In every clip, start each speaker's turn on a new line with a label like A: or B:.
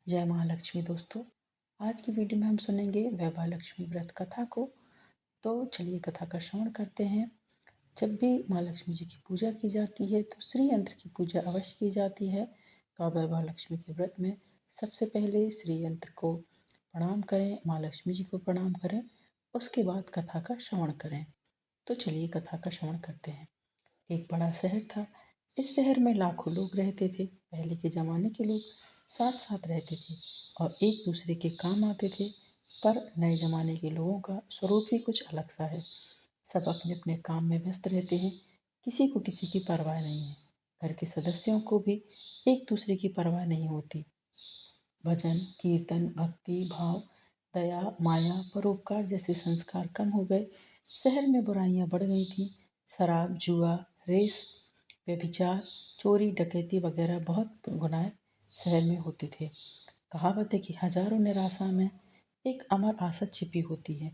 A: जय महालक्ष्मी दोस्तों। आज की वीडियो में हम सुनेंगे वैभव लक्ष्मी व्रत कथा को। तो चलिए कथा का श्रवण करते हैं। जब भी माँ लक्ष्मी जी की पूजा की जाती है तो श्री यंत्र की पूजा अवश्य की जाती है। तो वैभव लक्ष्मी के व्रत में सबसे पहले श्री यंत्र को प्रणाम करें, माँ लक्ष्मी जी को प्रणाम करें, उसके बाद कथा का श्रवण करें। तो चलिए कथा का श्रवण करते हैं। एक बड़ा शहर था। इस शहर में लाखों लोग रहते थे। पहले के ज़माने के लोग साथ साथ रहते थे और एक दूसरे के काम आते थे। पर नए ज़माने के लोगों का स्वरूप ही कुछ अलग सा है। सब अपने अपने काम में व्यस्त रहते हैं। किसी को किसी की परवाह नहीं है। घर के सदस्यों को भी एक दूसरे की परवाह नहीं होती। भजन कीर्तन भक्ति भाव दया माया परोपकार जैसे संस्कार कम हो गए। शहर में बुराइयां बढ़ गई थी। शराब जुआ रेस व्यभिचार चोरी डकैती वगैरह बहुत गुनाह शहर में होते थे। कहावत है कि हजारों निराशा में एक अमर आशा छिपी होती है।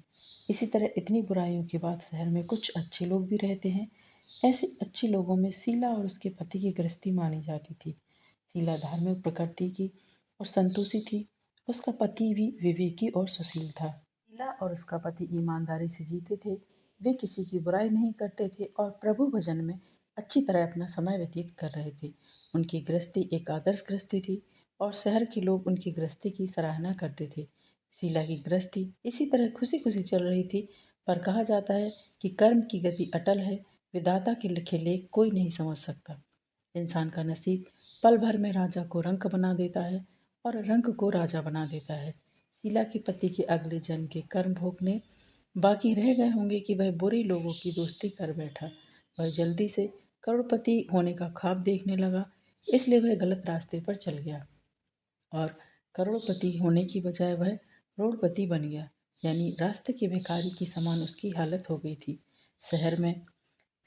A: इसी तरह इतनी बुराइयों के बाद शहर में कुछ अच्छे लोग भी रहते हैं। ऐसे अच्छे लोगों में शीला और उसके पति की गृहस्थी मानी जाती थी। शीला धार्मिक प्रकृति की और संतोषी थी। उसका पति भी विवेकी और सुशील था। शीला और उसका पति ईमानदारी से जीते थे। वे किसी की बुराई नहीं करते थे और प्रभु भजन में अच्छी तरह अपना समय व्यतीत कर रहे थे। उनकी गृहस्थी एक आदर्श गृहस्थी थी और शहर के लोग उनकी गृहस्थी की सराहना करते थे। शीला की गृहस्थी इसी तरह खुशी खुशी चल रही थी। पर कहा जाता है कि कर्म की गति अटल है। विधाता के लिखे लेख कोई नहीं समझ सकता। इंसान का नसीब पल भर में राजा को रंक बना देता है और रंक को राजा बना देता है। शीला के पति के अगले जन्म के कर्म भोगने बाकी रह गए होंगे कि वह बुरे लोगों की दोस्ती कर बैठा। वह जल्दी से करोड़पति होने का ख्वाब देखने लगा, इसलिए वह गलत रास्ते पर चल गया और करोड़पति होने की बजाय वह रोड़पति बन गया। यानी रास्ते के भिखारी की समान उसकी हालत हो गई थी। शहर में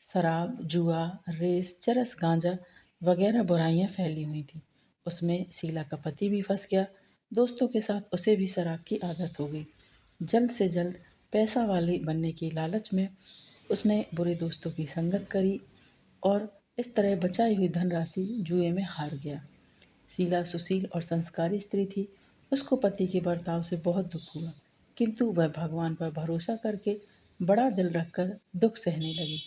A: शराब जुआ रेस चरस गांजा वगैरह बुराइयां फैली हुई थी। उसमें शीला का पति भी फंस गया। दोस्तों के साथ उसे भी शराब की आदत हो गई। जल्द से जल्द पैसा वाले बनने की लालच में उसने बुरे दोस्तों की संगत करी और इस तरह बचाई हुई धनराशि जुए में हार गया। शीला सुशील और संस्कारी स्त्री थी। उसको पति के बर्ताव से बहुत दुख हुआ, किंतु वह भगवान पर भरोसा करके बड़ा दिल रखकर दुख सहने लगी।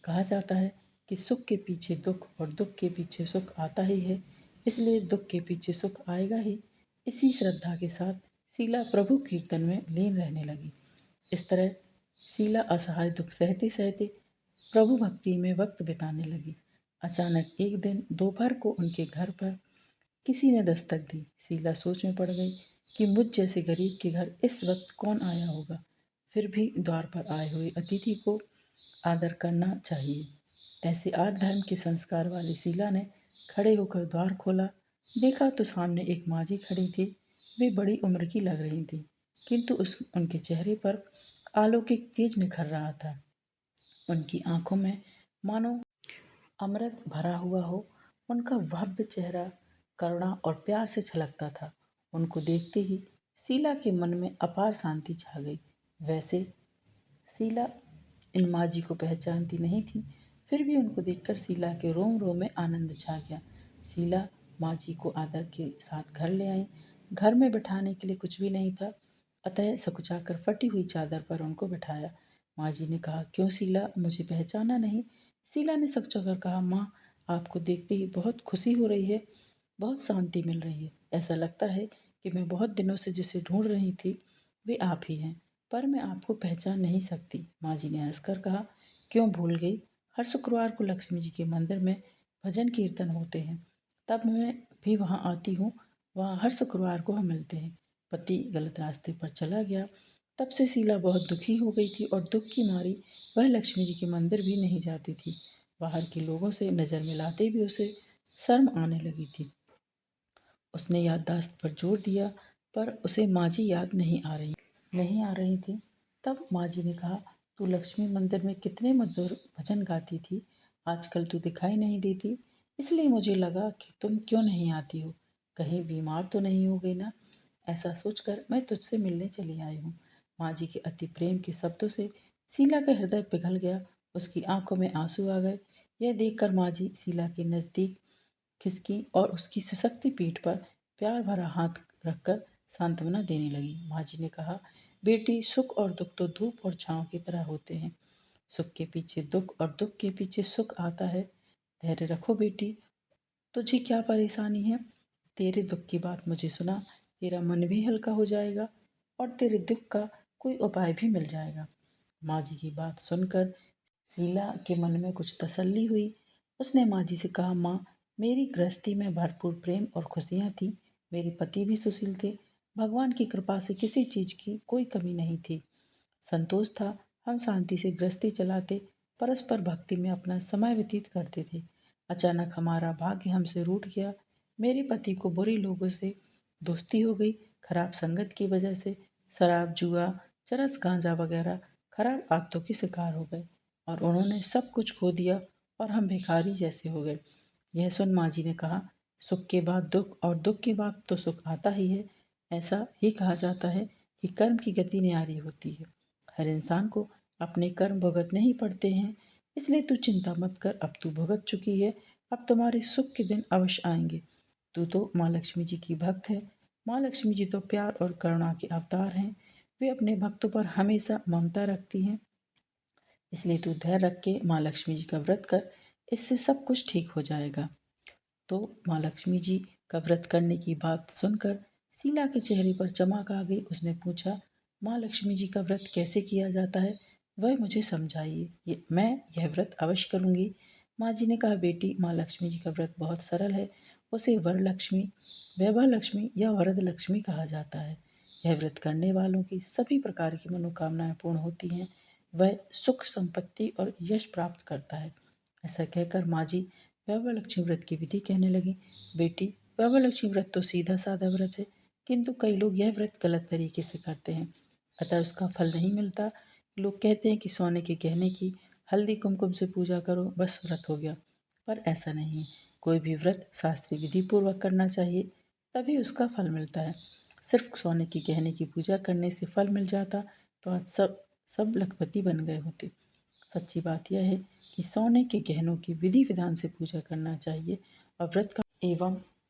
A: कहा जाता है कि सुख के पीछे दुख और दुख के पीछे सुख आता ही है, इसलिए दुख के पीछे सुख आएगा ही। इसी श्रद्धा के साथ शीला प्रभु कीर्तन में लीन रहने लगी। इस तरह शीला असहाय दुख सहते सहते प्रभु भक्ति में वक्त बिताने लगी। अचानक एक दिन दोपहर को उनके घर पर किसी ने दस्तक दी। शीला सोच में पड़ गई कि मुझ जैसे गरीब के घर इस वक्त कौन आया होगा। फिर भी द्वार पर आए हुए अतिथि को आदर करना चाहिए। ऐसे आर्य धर्म के संस्कार वाली शीला ने खड़े होकर द्वार खोला। देखा तो सामने एक माँ जी खड़ी थी। वे बड़ी उम्र की लग रही थी, किंतु उनके चेहरे पर अलौकिक तेज निखर रहा था। उनकी आंखों में मानो अमृत भरा हुआ हो। उनका भव्य चेहरा करुणा और प्यार से छलकता था। उनको देखते ही शीला के मन में अपार शांति छा गई। वैसे शीला इन माँ जी को पहचानती नहीं थी, फिर भी उनको देखकर शीला के रोम रोम में आनंद छा गया। शीला माँ जी को आदर के साथ घर ले आई। घर में बिठाने के लिए कुछ भी नहीं था, अतः सकुचाकर फटी हुई चादर पर उनको बिठाया। माँ जी ने कहा, क्यों शीला, मुझे पहचाना नहीं? शीला ने सकुचाकर कहा, माँ, आपको देखते ही बहुत खुशी हो रही है, बहुत शांति मिल रही है। ऐसा लगता है कि मैं बहुत दिनों से जिसे ढूंढ रही थी वे आप ही हैं, पर मैं आपको पहचान नहीं सकती। माँ जी ने हंसकर कहा, क्यों भूल गई? हर शुक्रवार को लक्ष्मी जी के मंदिर में भजन कीर्तन होते हैं, तब मैं भी वहाँ आती हूँ। वहाँ हर शुक्रवार को हम मिलते हैं। पति गलत रास्ते पर चला गया। तब से शीला बहुत दुखी हो गई थी और दुख की मारी वह लक्ष्मी जी के मंदिर भी नहीं जाती थी। बाहर के लोगों से नज़र मिलाते भी उसे शर्म आने लगी थी। उसने याददाश्त पर जोर दिया, पर उसे माँ जी याद नहीं आ रही थी। तब माँ जी ने कहा, तू लक्ष्मी मंदिर में कितने मधुर भजन गाती थी, आजकल तू दिखाई नहीं देती, इसलिए मुझे लगा कि तुम क्यों नहीं आती हो। कहीं बीमार तो नहीं हो गई ना? ऐसा सोचकर मैं तुझसे मिलने चली आई हूँ। माँ जी के अति प्रेम के शब्दों से शीला का हृदय पिघल गया। उसकी आंखों में आंसू आ गए। यह देखकर माँ जी शीला के नज़दीक खिसकी और उसकी सशक्ति पीठ पर प्यार भरा हाथ रखकर सांत्वना देने लगी। माँ जी ने कहा, बेटी, सुख और दुख तो धूप और छांव की तरह होते हैं। सुख के पीछे दुख और दुख के पीछे सुख आता है। धैर्य रखो बेटी। तुझे क्या परेशानी है? तेरे दुख की बात मुझे सुना, तेरा मन भी हल्का हो जाएगा और तेरे दुख का कोई उपाय भी मिल जाएगा। माँ जी की बात सुनकर शीला के मन में कुछ तसल्ली हुई। उसने माँ जी से कहा, माँ, मेरी गृहस्थी में भरपूर प्रेम और खुशियाँ थीं। मेरे पति भी सुशील थे। भगवान की कृपा से किसी चीज़ की कोई कमी नहीं थी। संतोष था। हम शांति से गृहस्थी चलाते, परस्पर भक्ति में अपना समय व्यतीत करते थे। अचानक हमारा भाग्य हमसे रूठ गया। मेरे पति को बुरे लोगों से दोस्ती हो गई। खराब संगत की वजह से शराब, जुआ, चरस, गांजा वगैरह खराब आदतों के शिकार हो गए और उन्होंने सब कुछ खो दिया और हम भिखारी जैसे हो गए। यह सुन माँ जी ने कहा, सुख के बाद दुख और दुख के बाद तो सुख आता ही है। ऐसा ही कहा जाता है कि कर्म की गति न्यारी होती है। हर इंसान को अपने कर्म भुगतने ही पड़ते हैं। इसलिए तू चिंता मत कर, अब तू भुगत चुकी है। अब तुम्हारे सुख के दिन अवश्य आएंगे। तू तो माँ लक्ष्मी जी की भक्त है। माँ लक्ष्मी जी तो प्यार और करुणा के अवतार हैं। वे अपने भक्तों पर हमेशा ममता रखती हैं। इसलिए तू धैर्य रख के माँ लक्ष्मी जी का व्रत कर, इससे सब कुछ ठीक हो जाएगा। तो माँ लक्ष्मी जी का व्रत करने की बात सुनकर शीला के चेहरे पर चमक आ गई। उसने पूछा, माँ लक्ष्मी जी का व्रत कैसे किया जाता है, वह मुझे समझाइए। मैं यह व्रत अवश्य करूँगी। माँ जी ने कहा, बेटी, माँ लक्ष्मी जी का व्रत बहुत सरल है। उसे वर लक्ष्मी, वैभव लक्ष्मी या वरद लक्ष्मी कहा जाता है। यह व्रत करने वालों की सभी प्रकार की मनोकामनाएं पूर्ण होती हैं। वह सुख, संपत्ति और यश प्राप्त करता है। ऐसा कहकर माँ जी वैभव लक्ष्मी व्रत की विधि कहने लगी। बेटी, वैभव लक्ष्मी व्रत तो सीधा साधा व्रत है, किंतु कई लोग यह व्रत गलत तरीके से करते हैं, अतः उसका फल नहीं मिलता। लोग कहते हैं कि सोने के गहने की हल्दी कुमकुम से पूजा करो, बस व्रत हो गया। पर ऐसा नहीं है। कोई भी व्रत शास्त्रीय विधि पूर्वक करना चाहिए, तभी उसका फल मिलता है। सिर्फ सोने के गहने की पूजा करने से फल मिल जाता तो आज सब सब लखपति बन गए होते। सच्ची बात यह है कि सोने के गहनों की विधि विधान से पूजा करना चाहिए और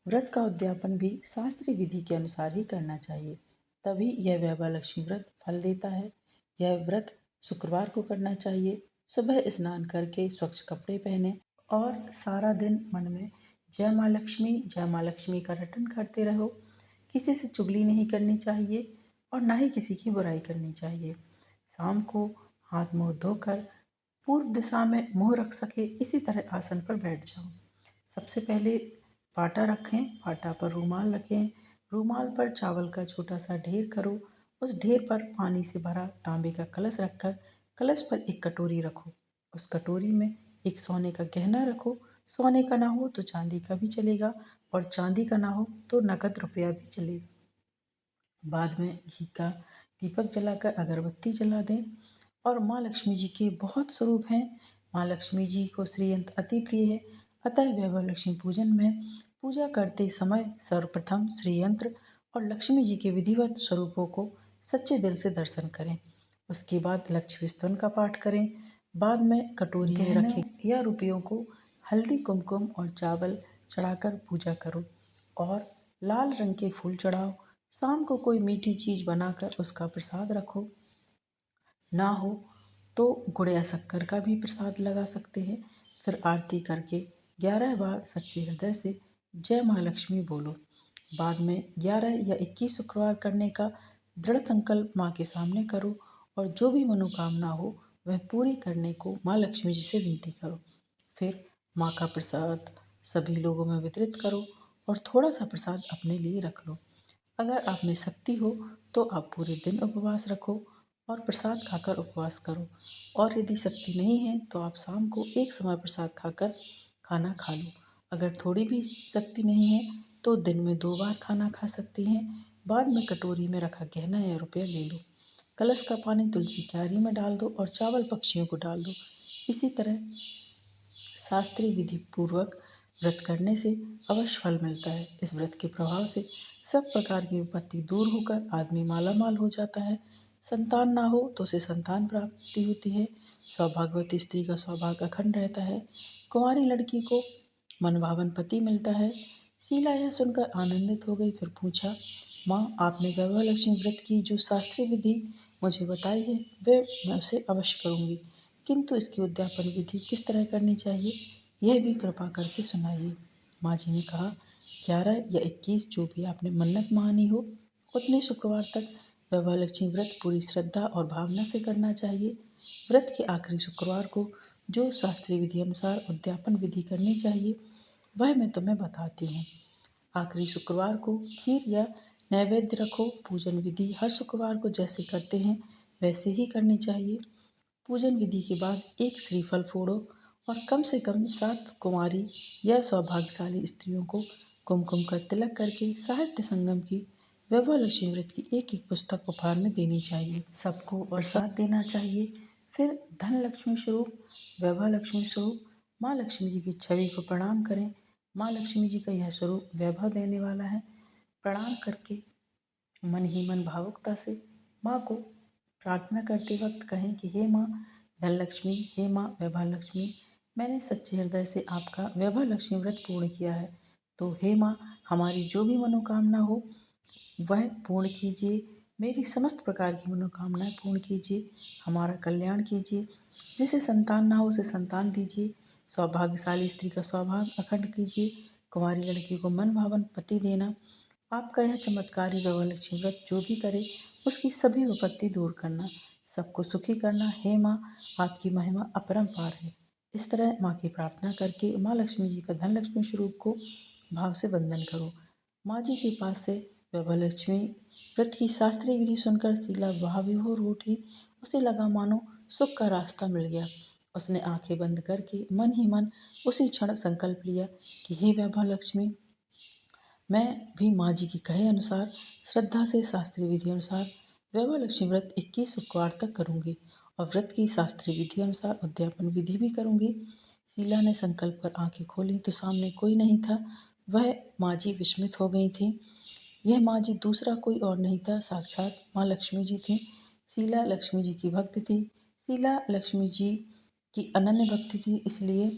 A: व्रत का उद्यापन भी शास्त्रीय विधि के अनुसार ही करना चाहिए। तभी यह वैभव लक्ष्मी व्रत फल देता है। यह व्रत शुक्रवार को करना चाहिए। सुबह स्नान करके स्वच्छ कपड़े पहने और सारा दिन मन में जय माँ लक्ष्मी का रटन करते रहो। किसी से चुगली नहीं करनी चाहिए और ना ही किसी की बुराई करनी चाहिए। शाम को हाथ मुंह धोकर पूर्व दिशा में मुंह रख सके इसी तरह आसन पर बैठ जाओ। सबसे पहले पाटा रखें, पाटा पर रूमाल रखें, रूमाल पर चावल का छोटा सा ढेर करो। उस ढेर पर पानी से भरा तांबे का कलश रखकर कलश पर एक कटोरी रखो। उस कटोरी में एक सोने का गहना रखो। सोने का ना हो तो चांदी का भी चलेगा और चांदी का ना हो तो नकद रुपया भी चलेगा। बाद में घी का दीपक जलाकर अगरबत्ती जला दें। और माँ लक्ष्मी जी के बहुत स्वरूप हैं। माँ लक्ष्मी जी को श्रीयंत्र अति प्रिय है, अतः वैभव लक्ष्मी पूजन में पूजा करते समय सर्वप्रथम श्रीयंत्र और लक्ष्मी जी के विधिवत स्वरूपों को सच्चे दिल से दर्शन करें। उसके बाद लक्ष्मी स्तवन का पाठ करें। बाद में कटोरी में रखे या रुपयों को हल्दी, कुमकुम और चावल चढ़ाकर पूजा करो और लाल रंग के फूल चढ़ाओ। शाम को कोई मीठी चीज़ बनाकर उसका प्रसाद रखो। ना हो तो गुड़ या शक्कर का भी प्रसाद लगा सकते हैं। फिर आरती करके 11 बार सच्चे हृदय से जय माँ लक्ष्मी बोलो। बाद में 11 या 21 शुक्रवार करने का दृढ़ संकल्प माँ के सामने करो और जो भी मनोकामना हो वह पूरी करने को माँ लक्ष्मी जी से विनती करो। फिर माँ का प्रसाद सभी लोगों में वितरित करो और थोड़ा सा प्रसाद अपने लिए रख लो। अगर आप में शक्ति हो तो आप पूरे दिन उपवास रखो और प्रसाद खाकर उपवास करो। और यदि शक्ति नहीं है तो आप शाम को एक समय प्रसाद खाकर खाना खा लो। अगर थोड़ी भी शक्ति नहीं है तो दिन में 2 बार खाना खा सकते हैं। बाद में कटोरी में रखा गहना या रुपया ले लो। कलश का पानी तुलसी क्यारी में डाल दो और चावल पक्षियों को डाल दो। इसी तरह शास्त्रीय विधि पूर्वक व्रत करने से अवश्य फल मिलता है। इस व्रत के प्रभाव से सब प्रकार की विपत्ति दूर होकर आदमी मालामाल हो जाता है। संतान ना हो तो उसे संतान प्राप्ति होती है। सौभाग्यवती स्त्री का सौभाग्य अखंड रहता है। कुंवारी लड़की को मनभावन पति मिलता है। शीला यह सुनकर आनंदित हो गई। फिर पूछा, माँ, आपने वैभव लक्ष्मी व्रत की जो शास्त्रीय विधि मुझे बताई है वे मैं उसे अवश्य करूँगी, किंतु इसकी उद्यापन विधि किस तरह करनी चाहिए यह भी कृपा करके सुनाइए। माँ जी ने कहा, 11 या 21 जो भी आपने मन्नत मानी हो उतने शुक्रवार तक वैभव लक्ष्मी व्रत पूरी श्रद्धा और भावना से करना चाहिए। व्रत के आखिरी शुक्रवार को जो शास्त्रीय विधि अनुसार उद्यापन विधि करनी चाहिए वह मैं तुम्हें बताती हूँ। आखिरी शुक्रवार को खीर या नैवेद्य रखो। पूजन विधि हर शुक्रवार को जैसे करते हैं वैसे ही करनी चाहिए। पूजन विधि के बाद एक श्रीफल फोड़ो और कम से कम 7 कुंवारी या सौभाग्यशाली स्त्रियों को कुमकुम का तिलक करके साहित्य संगम की वैभव लक्ष्मी व्रत की एक एक पुस्तक उपहार में देनी चाहिए। सबको प्रसाद देना चाहिए। फिर धन लक्ष्मी स्वरूप, वैभव लक्ष्मी स्वरूप माँ लक्ष्मी जी की छवि को प्रणाम करें। माँ लक्ष्मी जी का यह स्वरूप वैभव देने वाला है। प्रणाम करके मन ही मन भावुकता से माँ को प्रार्थना करते वक्त कहें कि हे माँ धनलक्ष्मी, हे माँ वैभव लक्ष्मी, मैंने सच्चे हृदय से आपका वैभव लक्ष्मी व्रत पूर्ण किया है, तो हे माँ हमारी जो भी मनोकामना हो वह पूर्ण कीजिए। मेरी समस्त प्रकार की मनोकामनाएं पूर्ण कीजिए, हमारा कल्याण कीजिए। जिसे संतान ना हो उसे संतान दीजिए। सौभाग्यशाली स्त्री का सौभाग्य अखंड कीजिए। कुंवारी लड़की को मन भावन पति देना। आपका यह चमत्कारी वैभव लक्ष्मी व्रत जो भी करे उसकी सभी विपत्ति दूर करना, सबको सुखी करना। हे माँ, आपकी महिमा अपरंपार है। इस तरह माँ की प्रार्थना करके माँ लक्ष्मी जी का धन लक्ष्मी स्वरूप को भाव से वंदन करो। माँ जी के पास से वैभव लक्ष्मी व्रत की शास्त्रीय विधि सुनकर शीला वहाँ विभोर हो उठी। उसे लगा मानो सुख का रास्ता मिल गया। उसने आंखें बंद करके मन ही मन उसी क्षण संकल्प लिया कि हे वैभव लक्ष्मी, मैं भी माँ जी के कहे अनुसार श्रद्धा से शास्त्रीय विधि अनुसार वैभव लक्ष्मी व्रत 21 शुक्रवार तक करूँगी और व्रत की शास्त्रीय विधि अनुसार उद्यापन विधि भी करूँगी। शीला ने संकल्प कर आंखें खोली तो सामने कोई नहीं था। वह माँ जी विस्मित हो गई थी। यह माँ जी दूसरा कोई और नहीं था, साक्षात माँ लक्ष्मी जी थी। शीला लक्ष्मी जी की भक्त थी। शीला लक्ष्मी जी की अनन्य भक्ति थी, इसलिए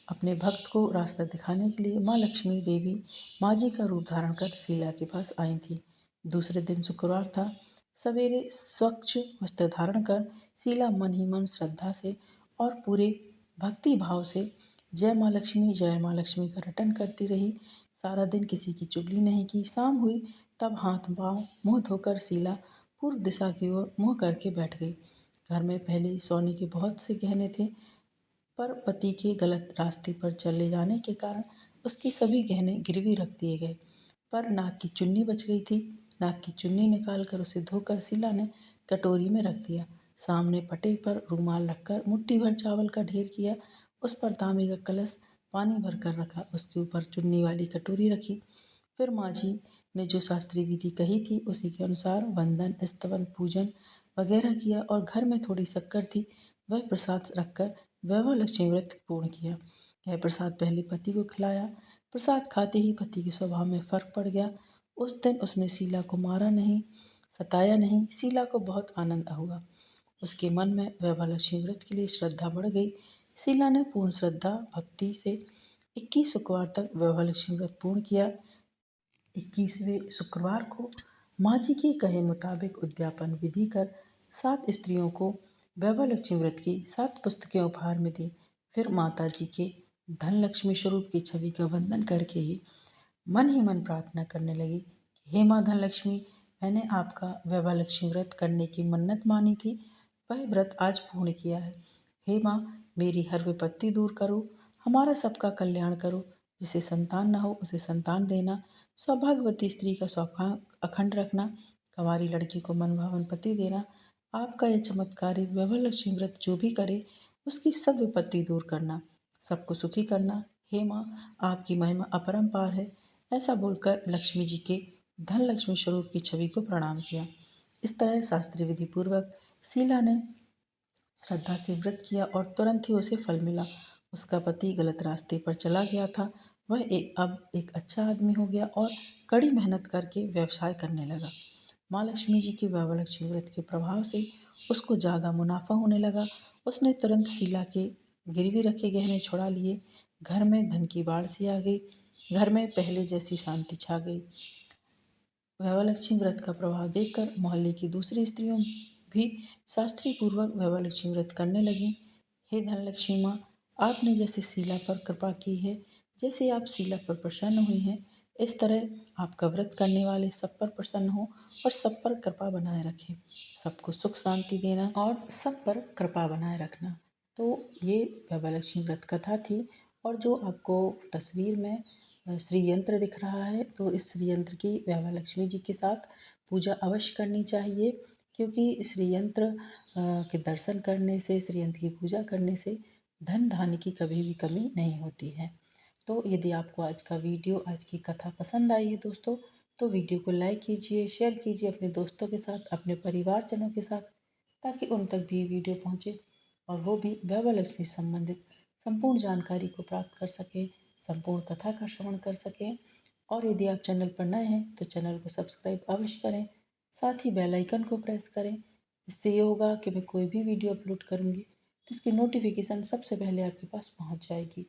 A: अपने भक्त को रास्ता दिखाने के लिए माँ लक्ष्मी देवी माँ जी का रूप धारण कर शीला के पास आई थी। दूसरे दिन शुक्रवार था। सवेरे स्वच्छ वस्त्र धारण कर शीला मन ही मन श्रद्धा से और पूरे भक्ति भाव से जय माँ लक्ष्मी का रटन करती रही। सारा दिन किसी की चुगली नहीं की। शाम हुई तब हाथ पाँव मुँह धोकर शीला पूर्व दिशा की ओर मुँह करके बैठ गई। घर में पहले सोने के बहुत से गहने थे, पर पति के गलत रास्ते पर चले जाने के कारण उसके सभी गहने गिरवी रख दिए गए। पर नाक की चुन्नी बच गई थी। नाक की चुन्नी निकालकर उसे धोकर शीला ने कटोरी में रख दिया। सामने पटे पर रूमाल रखकर मुट्ठी भर चावल का ढेर किया। उस पर तांबे का कलश पानी भर कर रखा। उसके ऊपर चुन्नी वाली कटोरी रखी। फिर माँ जी ने जो शास्त्रीय विधि कही थी उसी के अनुसार वंदन, स्तवन, पूजन वगैरह किया और घर में थोड़ी शक्कर थी वह प्रसाद रखकर वैभव लक्ष्मी व्रत पूर्ण किया। यह प्रसाद पहले पति को खिलाया। प्रसाद खाते ही पति के स्वभाव में फर्क पड़ गया। उस दिन उसने शीला को मारा नहीं, सताया नहीं। शीला को बहुत आनंद हुआ। उसके मन में वैभव लक्ष्मी व्रत के लिए श्रद्धा बढ़ गई। शीला ने पूर्ण श्रद्धा भक्ति से 21 शुक्रवार तक वैभव लक्ष्मी व्रत पूर्ण किया। 21वें शुक्रवार को माँ जी के कहे मुताबिक उद्यापन विधि कर 7 स्त्रियों को वैभव लक्ष्मी व्रत की 7 पुस्तकें उपहार में दी। फिर माता जी के धन लक्ष्मी स्वरूप की छवि का वंदन करके ही मन प्रार्थना करने लगी कि हे माँ धन लक्ष्मी, मैंने आपका वैभव लक्ष्मी व्रत करने की मन्नत मानी थी, वह व्रत आज पूर्ण किया है। हे माँ, मेरी हर विपत्ति दूर करो, हमारा सबका कल्याण करो। जिसे संतान न हो उसे संतान देना। सौभाग्यवती स्त्री का सौभाग्य अखंड रखना। कंवारी लड़की को मनभावन पति देना। आपका यह चमत्कारी वैभव लक्ष्मी व्रत जो भी करे उसकी सब विपत्ति दूर करना, सबको सुखी करना। हे माँ, आपकी महिमा अपरंपार है। ऐसा बोलकर लक्ष्मी जी के धन लक्ष्मी स्वरूप की छवि को प्रणाम किया। इस तरह शास्त्रीय विधि पूर्वक शीला ने श्रद्धा से व्रत किया और तुरंत ही उसे फल मिला। उसका पति गलत रास्ते पर चला गया था, वह अब एक अच्छा आदमी हो गया और कड़ी मेहनत करके व्यवसाय करने लगा। माँ लक्ष्मी जी के वैभव लक्ष्मी व्रत के प्रभाव से उसको ज़्यादा मुनाफा होने लगा। उसने तुरंत शीला के गिरवी रखे गहने छुड़ा लिए। घर में धन की बाढ़ सी आ गई। घर में पहले जैसी शांति छा गई। वैवालक्ष्मी व्रत का प्रभाव देखकर मोहल्ले की दूसरी स्त्रियों भी शास्त्रीय पूर्वक वैवालक्ष्मी व्रत करने लगी। हे धनलक्ष्मी माँ, आपने जैसे शीला पर कृपा की है, जैसे आप शीला पर प्रसन्न हुई हैं, इस तरह आपका व्रत करने वाले सब पर प्रसन्न हो और सब पर कृपा बनाए रखें। सबको सुख शांति देना और सब पर कृपा बनाए रखना। तो ये वैवालक्ष्मी व्रत कथा थी। और जो आपको तस्वीर में श्री यंत्र दिख रहा है, तो इस श्री यंत्र की वैवालक्ष्मी जी के साथ पूजा अवश्य करनी चाहिए, क्योंकि श्री यंत्र के दर्शन करने से, श्री यंत्र की पूजा करने से धन धान्य की कभी भी कमी नहीं होती है। तो यदि आपको आज का वीडियो, आज की कथा पसंद आई है दोस्तों, तो वीडियो को लाइक कीजिए, शेयर कीजिए अपने दोस्तों के साथ, अपने परिवारजनों के साथ, ताकि उन तक भी वीडियो पहुँचे और वो भी वैवालक्ष्मी संबंधित संपूर्ण जानकारी को प्राप्त कर सकें, संपूर्ण कथा का श्रवण कर सकें। और यदि आप चैनल पर नए हैं तो चैनल को सब्सक्राइब अवश्य करें, साथ ही बेल आइकन को प्रेस करें। इससे ये होगा कि मैं कोई भी वीडियो अपलोड करूँगी तो इसकी नोटिफिकेशन सबसे पहले आपके पास पहुँच जाएगी।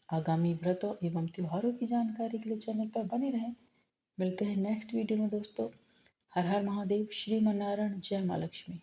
A: आगामी व्रतों एवं त्योहारों की जानकारी के लिए चैनल पर बने रहें। मिलते हैं नेक्स्ट वीडियो में दोस्तों। हर हर महादेव, श्रीमन्नारायण, जय माँ लक्ष्मी।